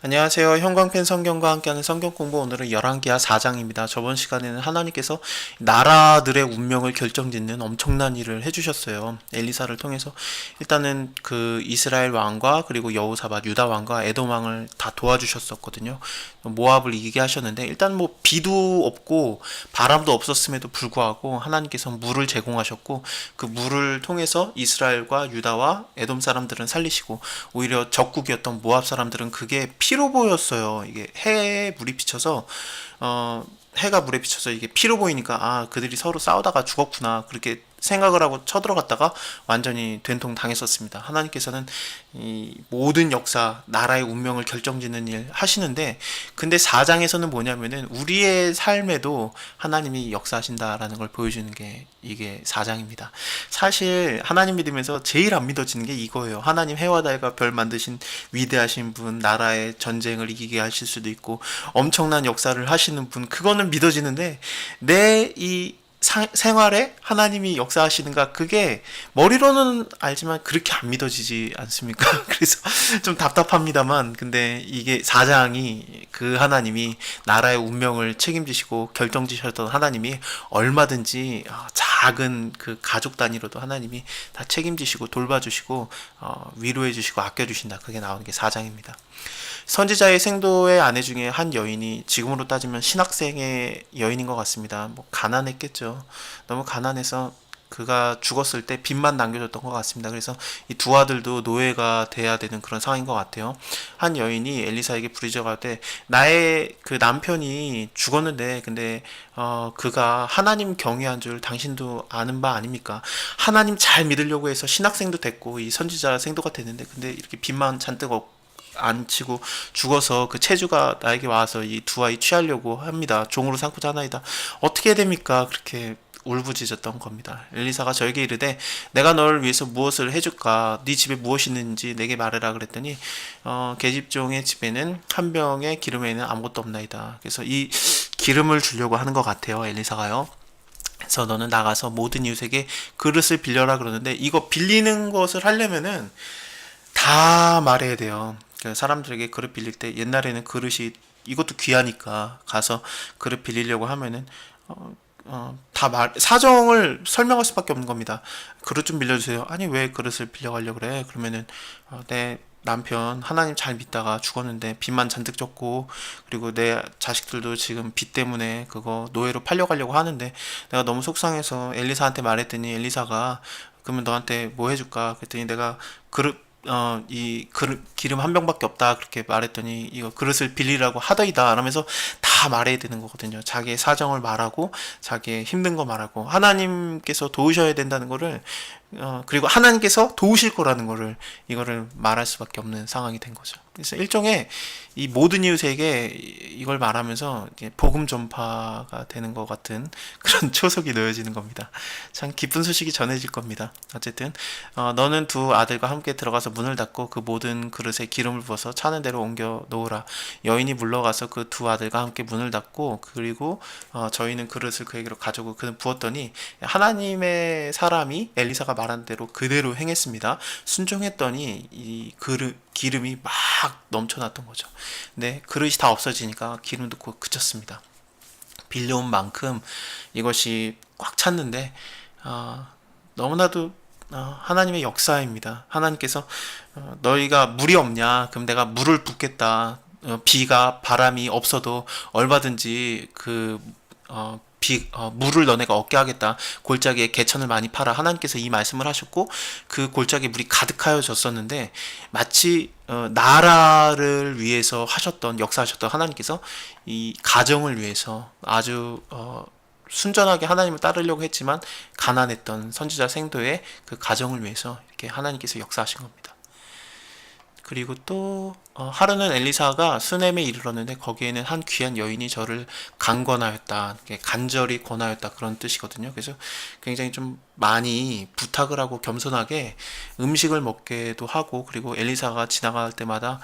안녕하세요. 형광펜 성경과 함께하는 성경 공부 오늘은 열왕기하 4장입니다. 저번 시간에는 하나님께서 나라들의 운명을 결정짓는 엄청난 일을 해주셨어요. 엘리사를 통해서 일단은 그 이스라엘 왕과 그리고 여호사밧 유다 왕과 에돔 왕을 다 도와주셨었거든요. 모압을 이기게 하셨는데 일단 뭐 비도 없고 바람도 없었음에도 불구하고 하나님께서 물을 제공하셨고 그 물을 통해서 이스라엘과 유다와 에돔 사람들은 살리시고 오히려 적국이었던 모압 사람들은 그게 피로 보였어요. 이게 해에 물이 비쳐서 해가 물에 비쳐서 이게 피로 보이니까 아 그들이 서로 싸우다가 죽었구나 그렇게 생각을 하고 쳐들어갔다가 완전히 된통 당했었습니다. 하나님께서는 이 모든 역사, 나라의 운명을 결정짓는 일 하시는데 근데 4장에서는 뭐냐면은 우리의 삶에도 하나님이 역사하신다라는 걸 보여주는 게 이게 4장입니다. 사실 하나님 믿으면서 제일 안 믿어지는 게 이거예요. 하나님 해와 달과 별 만드신 위대하신 분, 나라의 전쟁을 이기게 하실 수도 있고 엄청난 역사를 하시는 분, 그거는 믿어지는데 내이 생활에 하나님이 역사하시는가 그게 머리로는 알지만 그렇게 안 믿어지지 않습니까? 그래서 좀 답답합니다만 근데 이게 사장이 그 하나님이 나라의 운명을 책임지시고 결정지셨던 하나님이 얼마든지 작은 그 가족 단위로도 하나님이 다 책임지시고 돌봐주시고 위로해주시고 아껴주신다. 그게 나오는 게 사장입니다. 선지자의 생도의 아내 중에 한 여인이 지금으로 따지면 신학생의 여인인 것 같습니다. 뭐 가난했겠죠. 너무 가난해서 그가 죽었을 때 빚만 남겨줬던 것 같습니다. 그래서 이 두 아들도 노예가 돼야 되는 그런 상황인 것 같아요. 한 여인이 엘리사에게 부르짖어가되 나의 그 남편이 죽었는데 근데 그가 하나님 경외한 줄 당신도 아는 바 아닙니까? 하나님 잘 믿으려고 해서 신학생도 됐고 이 선지자 생도가 됐는데 근데 이렇게 빚만 잔뜩 안 치고 죽어서 그 체주가 나에게 와서 이 두 아이 취하려고 합니다. 종으로 삼고자 하나이다. 어떻게 해야 됩니까? 그렇게 울부짖었던 겁니다. 엘리사가 저에게 이르되 내가 너를 위해서 무엇을 해줄까? 네 집에 무엇이 있는지 내게 말해라 그랬더니 계집종의 집에는 한 병의 기름에는 아무것도 없나이다. 그래서 이 기름을 주려고 하는 것 같아요. 엘리사가요. 그래서 너는 나가서 모든 이웃에게 그릇을 빌려라 그러는데 이거 빌리는 것을 하려면은 다 말해야 돼요. 그 사람들에게 그릇 빌릴 때 옛날에는 그릇이 이것도 귀하니까 가서 그릇 빌리려고 하면은 사정을 설명할 수밖에 없는 겁니다. 그릇 좀 빌려주세요. 아니 왜 그릇을 빌려가려고 그래? 그러면은 내 남편 하나님 잘 믿다가 죽었는데 빚만 잔뜩 졌고 그리고 내 자식들도 지금 빚 때문에 그거 노예로 팔려가려고 하는데 내가 너무 속상해서 엘리사한테 말했더니 엘리사가 그러면 너한테 뭐 해줄까? 그랬더니 내가 그릇 이 기름 한 병밖에 없다 그렇게 말했더니 이거 그릇을 빌리라고 하더이다 라면서 다 말해야 되는 거거든요. 자기의 사정을 말하고 자기의 힘든 거 말하고 하나님께서 도우셔야 된다는 거를 그리고 하나님께서 도우실 거라는 거를 이거를 말할 수밖에 없는 상황이 된 거죠. 그래서 일종의 이 모든 이웃에게 이걸 말하면서 복음 전파가 되는 것 같은 그런 초석이 놓여지는 겁니다. 참 기쁜 소식이 전해질 겁니다. 어쨌든 너는 두 아들과 함께 들어가서 문을 닫고 그 모든 그릇에 기름을 부어서 차는 대로 옮겨 놓으라. 여인이 물러가서 그 두 아들과 함께 문을 닫고 그리고 저희는 그릇을 그에게로 가져오고 그는 부었더니 하나님의 사람이 엘리사가 말한 대로 그대로 행했습니다. 순종했더니 이 기름이 막 넘쳐났던 거죠. 근데 그릇이 다 없어지니까 기름도 곧 그쳤습니다. 빌려온 만큼 이것이 꽉 찼는데 너무나도 하나님의 역사입니다. 하나님께서 너희가 물이 없냐? 그럼 내가 물을 붓겠다. 비가 바람이 없어도 얼마든지 물을 너네가 얻게 하겠다. 골짜기에 개천을 많이 팔아. 하나님께서 이 말씀을 하셨고 그 골짜기에 물이 가득하여졌었는데 마치 나라를 위해서 하셨던 역사하셨던 하나님께서 이 가정을 위해서 아주 순전하게 하나님을 따르려고 했지만 가난했던 선지자 생도의 그 가정을 위해서 이렇게 하나님께서 역사하신 겁니다. 그리고 또 하루는 엘리사가 수넴에 이르렀는데 거기에는 한 귀한 여인이 저를 강권하였다, 간절히 권하였다 그런 뜻이거든요. 그래서 굉장히 좀 많이 부탁을 하고 겸손하게 음식을 먹게도 하고 그리고 엘리사가 지나갈 때마다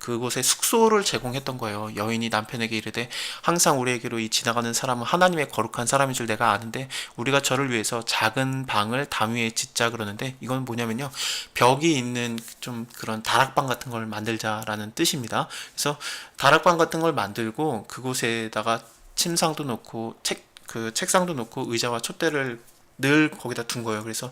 그곳에 숙소를 제공했던 거예요. 여인이 남편에게 이르되 항상 우리에게로 이 지나가는 사람은 하나님의 거룩한 사람인 줄 내가 아는데 우리가 저를 위해서 작은 방을 담 위에 짓자 그러는데, 이건 뭐냐면요, 벽이 있는 좀 그런 다락방 같은 걸 만들자라는 뜻입니다. 그래서 다락방 같은 걸 만들고 그곳에다가 침상도 놓고 책상도 놓고 의자와 촛대를 늘 거기다 둔 거예요. 그래서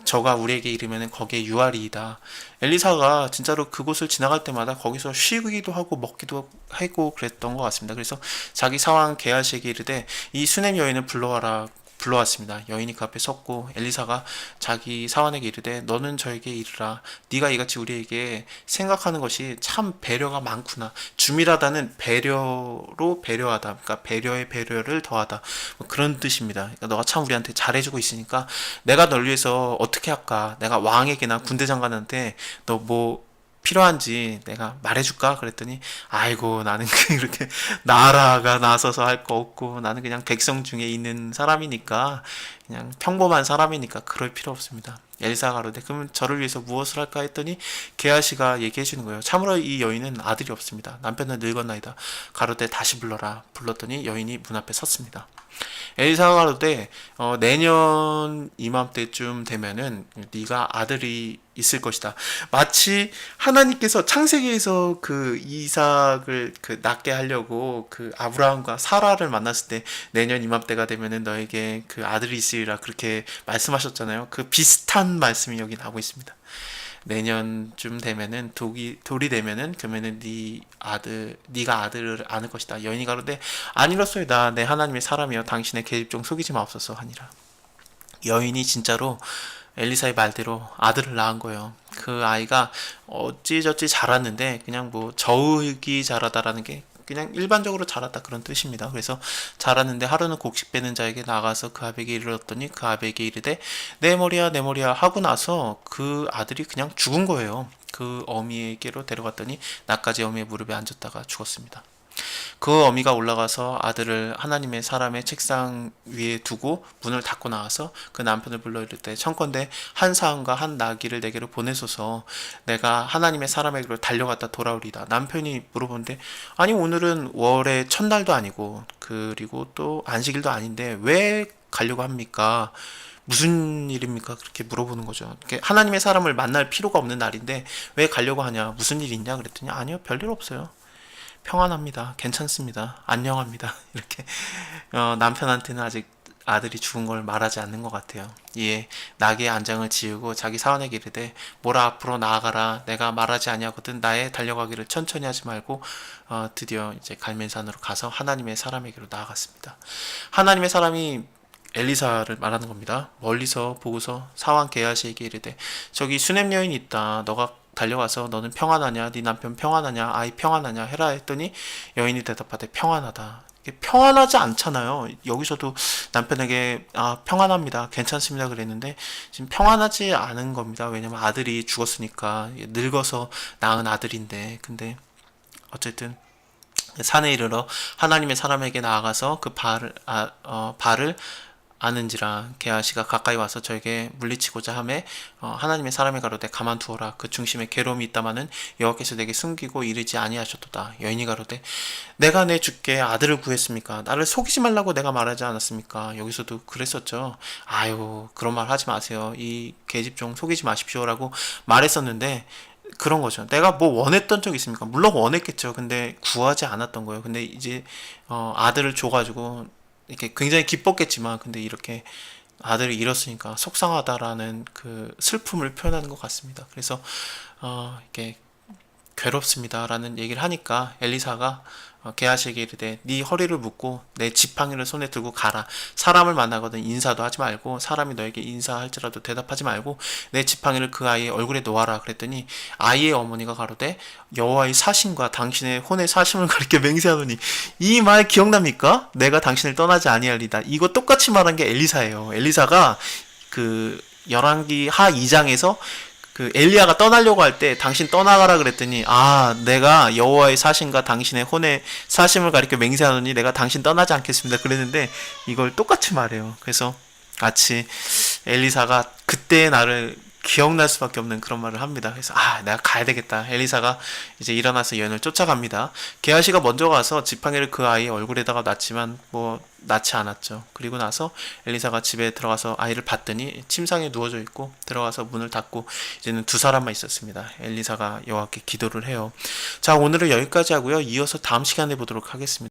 저가 우리에게 이르면은 거기에 유아리이다. 엘리사가 진짜로 그곳을 지나갈 때마다 거기서 쉬기도 하고 먹기도 하고 그랬던 것 같습니다. 그래서 자기 사왕 게하시에게 이르되 이 수냄 여인을 불러와라. 불러왔습니다. 여인이 그 앞에 섰고 엘리사가 자기 사환에게 이르되 너는 저에게 이르라. 네가 이같이 우리에게 생각하는 것이 참 배려가 많구나. 주밀하다는 배려로 배려하다. 그러니까 배려에 배려를 더하다. 뭐 그런 뜻입니다. 그러니까 너가 참 우리한테 잘해주고 있으니까 내가 널 위해서 어떻게 할까? 내가 왕에게나 군대 장관한테 너 뭐 필요한지 내가 말해줄까? 그랬더니 아이고 나는 그렇게 나라가 나서서 할 거 없고 나는 그냥 백성 중에 있는 사람이니까 그냥 평범한 사람이니까 그럴 필요 없습니다. 엘사가 가로되 그러면 저를 위해서 무엇을 할까 했더니 게하시가 얘기해 주는 거예요. 참으로 이 여인은 아들이 없습니다. 남편은 늙었나이다. 가로되 다시 불러라. 불렀더니 여인이 문 앞에 섰습니다. 엘사가 가로되 내년 이맘때쯤 되면은 네가 아들이 있을 것이다. 마치 하나님께서 창세기에서 그 이삭을 그 낳게 하려고 그 아브라함과 사라를 만났을 때 내년 이맘때가 되면은 너에게 그 아들이 있으리라 그렇게 말씀하셨잖아요. 그 비슷한 말씀이 여기 나오고 있습니다. 내년쯤 되면은 돌이 되면은 그러면은 네가 아들을 안을 것이다. 여인이 가로되 아니로소이다. 내 하나님의 사람이여 당신의 계집종 속이지 마옵소서 하니라. 여인이 진짜로 엘리사의 말대로 아들을 낳은 거예요. 그 아이가 어찌저찌 자랐는데 그냥 뭐 저흙이 자라다라는 게 그냥 일반적으로 자랐다 그런 뜻입니다. 그래서 자랐는데 하루는 곡식 빼는 자에게 나가서 그 아베에게 이르렀더니 그 아베에게 이르되 내 머리야 내 머리야 하고 나서 그 아들이 그냥 죽은 거예요. 그 어미에게로 데려갔더니 나까지 어미의 무릎에 앉았다가 죽었습니다. 그 어미가 올라가서 아들을 하나님의 사람의 책상 위에 두고 문을 닫고 나와서 그 남편을 불러 이르되 청컨대 한 사람과 한 나귀를 내게로 보내소서 내가 하나님의 사람에게로 달려갔다 돌아오리다. 남편이 물어보는데 아니 오늘은 월의 첫날도 아니고 그리고 또 안식일도 아닌데 왜 가려고 합니까? 무슨 일입니까? 그렇게 물어보는 거죠. 하나님의 사람을 만날 필요가 없는 날인데 왜 가려고 하냐? 무슨 일이 있냐? 그랬더니 아니요, 별일 없어요. 평안합니다. 괜찮습니다. 안녕합니다. 이렇게 남편한테는 아직 아들이 죽은 걸 말하지 않는 것 같아요. 이에 나귀의 안장을 지우고 자기 사원에게 이르되 모라 앞으로 나아가라. 내가 말하지 아니하거든 나의 달려가기를 천천히 하지 말고 드디어 이제 갈멜산으로 가서 하나님의 사람에게로 나아갔습니다. 하나님의 사람이 엘리사를 말하는 겁니다. 멀리서 보고서 사왕 게하시에게 이르되 저기 수냄 여인이 있다. 너가 달려가서 너는 평안하냐? 네 남편 평안하냐? 아이 평안하냐? 해라 했더니 여인이 대답하되 평안하다. 평안하지 않잖아요. 여기서도 남편에게 평안합니다. 괜찮습니다. 그랬는데 지금 평안하지 않은 겁니다. 왜냐면 아들이 죽었으니까 늙어서 낳은 아들인데 근데 어쨌든 산에 이르러 하나님의 사람에게 나아가서 그 발을 아는지라 게하시가 가까이 와서 저에게 물리치고자 하매 하나님의 사람의 가로되 가만두어라. 그 중심에 괴로움이 있다마는 여호와께서 내게 숨기고 이르지 아니하셨도다. 여인이 가로되 내가 내 주께 아들을 구했습니까? 나를 속이지 말라고 내가 말하지 않았습니까? 여기서도 그랬었죠. 아유 그런 말 하지 마세요. 이 계집종 속이지 마십시오라고 말했었는데 그런 거죠. 내가 뭐 원했던 적 있습니까? 물론 원했겠죠. 근데 구하지 않았던 거예요. 근데 이제 아들을 줘가지고 이렇게 굉장히 기뻤겠지만 근데 이렇게 아들을 잃었으니까 속상하다라는 그 슬픔을 표현하는 것 같습니다. 그래서 이렇게 괴롭습니다라는 얘기를 하니까 엘리사가 게하시에게 이르되 네 허리를 묶고 내 지팡이를 손에 들고 가라. 사람을 만나거든 인사도 하지 말고 사람이 너에게 인사할지라도 대답하지 말고 내 지팡이를 그 아이의 얼굴에 놓아라. 그랬더니 아이의 어머니가 가로되 여호와의 사심과 당신의 혼의 사심을 가리켜 맹세하노니 이 말 기억납니까? 내가 당신을 떠나지 아니하리다. 이거 똑같이 말한 게 엘리사예요. 엘리사가 그 열왕기 하 2장에서 그 엘리야가 떠나려고 할 때 당신 떠나가라 그랬더니 내가 여호와의 사심과 당신의 혼의 사심을 가리켜 맹세하노니 내가 당신 떠나지 않겠습니다 그랬는데 이걸 똑같이 말해요. 그래서 같이 엘리사가 그때의 나를 기억날 수밖에 없는 그런 말을 합니다. 그래서 내가 가야 되겠다. 엘리사가 이제 일어나서 여인을 쫓아갑니다. 게하시가 먼저 가서 지팡이를 그 아이 얼굴에다가 놨지만 뭐 낫지 않았죠. 그리고 나서 엘리사가 집에 들어가서 아이를 봤더니 침상에 누워져 있고 들어가서 문을 닫고 이제는 두 사람만 있었습니다. 엘리사가 여호와께 기도를 해요. 자, 오늘은 여기까지 하고요. 이어서 다음 시간에 보도록 하겠습니다.